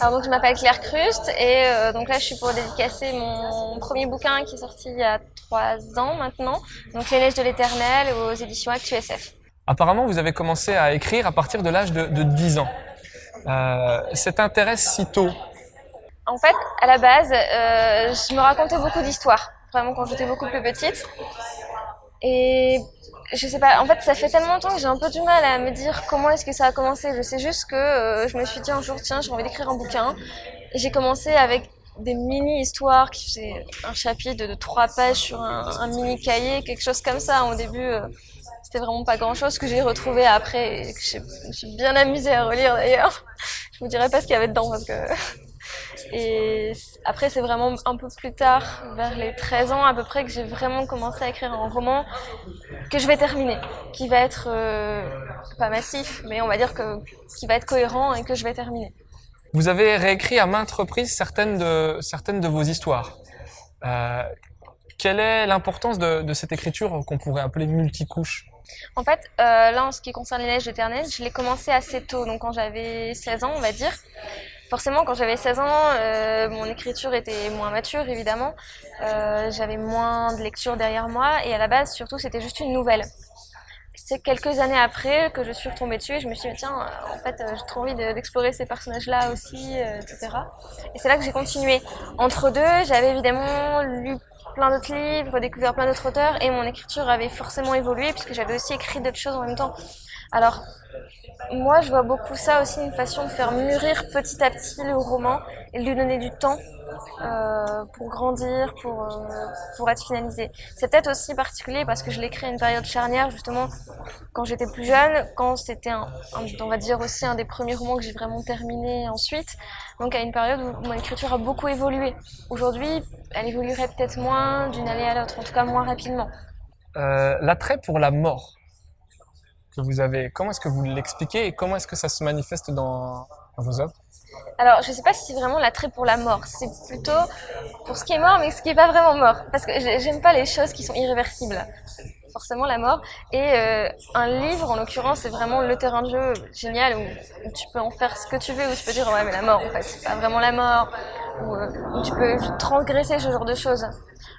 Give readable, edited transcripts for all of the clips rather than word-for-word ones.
Alors donc je m'appelle Claire Crust et donc là je suis pour dédicacer mon premier bouquin qui est sorti il y a 3 ans maintenant, donc Les Neiges de l'Éternel aux éditions ActuSF. Apparemment, vous avez commencé à écrire à partir de l'âge de 10 ans. Cet intérêt si tôt, En fait, à la base, je me racontais beaucoup d'histoires, vraiment quand j'étais beaucoup plus petite. Et je sais pas, en fait, ça fait tellement longtemps que j'ai un peu du mal à me dire comment est-ce que ça a commencé. Je sais juste que je me suis dit un jour, tiens, j'ai envie d'écrire un bouquin. Et j'ai commencé avec des mini-histoires qui faisaient un chapitre de 3 pages sur un mini cahier, quelque chose comme ça. Au début, c'était vraiment pas grand-chose que j'ai retrouvé après et que je me suis bien amusée à relire d'ailleurs. Je vous dirai pas ce qu'il y avait dedans parce que... Et après, c'est vraiment un peu plus tard, vers les 13 ans à peu près, que j'ai vraiment commencé à écrire un roman que je vais terminer, qui va être pas massif, mais on va dire qui va être cohérent et que je vais terminer. vous avez réécrit à maintes reprises certaines de vos histoires. Euh, Quelle est l'importance de cette écriture qu'on pourrait appeler multicouche? En fait, là, en ce qui concerne Les Neiges éternelles, je l'ai commencé assez tôt, donc quand j'avais 16 ans, on va dire. Forcément, quand j'avais 16 ans, mon écriture était moins mature, évidemment. J'avais moins de lecture derrière moi, et à la base, surtout, c'était juste une nouvelle. C'est quelques années après que je suis retombée dessus et je me suis dit, tiens, en fait, j'ai trop envie d'explorer ces personnages-là aussi, etc. Et c'est là que j'ai continué. Entre deux, j'avais évidemment lu plein d'autres livres, découvert plein d'autres auteurs et mon écriture avait forcément évolué puisque j'avais aussi écrit d'autres choses en même temps. Alors, moi, je vois beaucoup ça aussi, une façon de faire mûrir petit à petit le roman et de lui donner du temps pour grandir, pour être finalisé. C'est peut-être aussi particulier parce que je l'ai écrit à une période charnière, justement, quand j'étais plus jeune, quand c'était on va dire aussi un des premiers romans que j'ai vraiment terminé ensuite. Donc à une période où mon écriture a beaucoup évolué. Aujourd'hui, elle évoluerait peut-être moins d'une année à l'autre, en tout cas moins rapidement. L'attrait pour la mort que vous avez, comment est-ce que vous l'expliquez et comment est-ce que ça se manifeste dans vos œuvres? Alors, je sais pas si c'est vraiment l'attrait pour la mort. C'est plutôt pour ce qui est mort, mais ce qui est pas vraiment mort. Parce que j'aime pas les choses qui sont irréversibles. Forcément, la mort. Et un livre, en l'occurrence, c'est vraiment le terrain de jeu génial où tu peux en faire ce que tu veux, où tu peux dire, ouais, mais la mort, en fait, c'est pas vraiment la mort. Où tu peux transgresser ce genre de choses.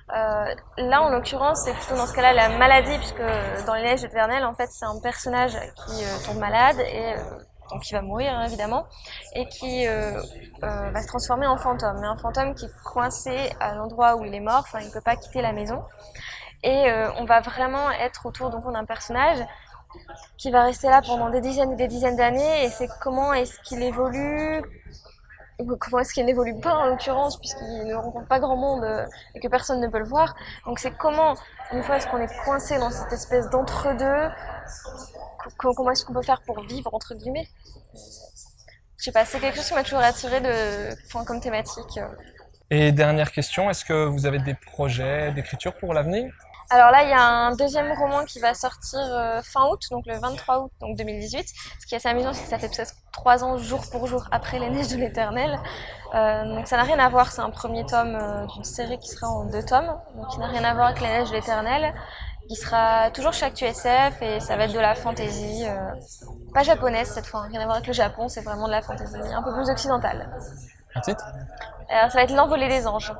Là, en l'occurrence, c'est plutôt dans ce cas-là la maladie, puisque dans Les Neiges éternelles, en fait, c'est un personnage qui tombe malade et donc qui va mourir hein, évidemment, et qui va se transformer en fantôme. Mais un fantôme qui est coincé à l'endroit où il est mort, enfin il ne peut pas quitter la maison. Et on va vraiment être autour donc d'un personnage qui va rester là pendant des dizaines et des dizaines d'années, et c'est comment est-ce qu'il évolue, ou comment est-ce qu'il n'évolue pas en l'occurrence, puisqu'il ne rencontre pas grand monde et que personne ne peut le voir. Donc c'est comment, une fois est-ce qu'on est coincé dans cette espèce d'entre-deux, comment est-ce qu'on peut faire pour vivre entre guillemets. Je sais pas, c'est quelque chose qui m'a toujours attiré comme thématique. Et dernière question, est-ce que vous avez des projets d'écriture pour l'avenir? Alors là, il y a un deuxième roman qui va sortir fin août, donc le 23 août donc 2018. Ce qui est assez amusant, c'est que ça fait presque 3 ans jour pour jour après Les Neiges de l'Éternel. Donc ça n'a rien à voir, c'est un premier tome d'une série qui sera en 2 tomes, donc qui n'a rien à voir avec Les Neiges de l'Éternel, qui sera toujours chez ActuSF et ça va être de la fantasy, pas japonaise cette fois, rien à voir avec le Japon, c'est vraiment de la fantasy un peu plus occidentale. Un titre? Alors ça va être L'Envolée des anges.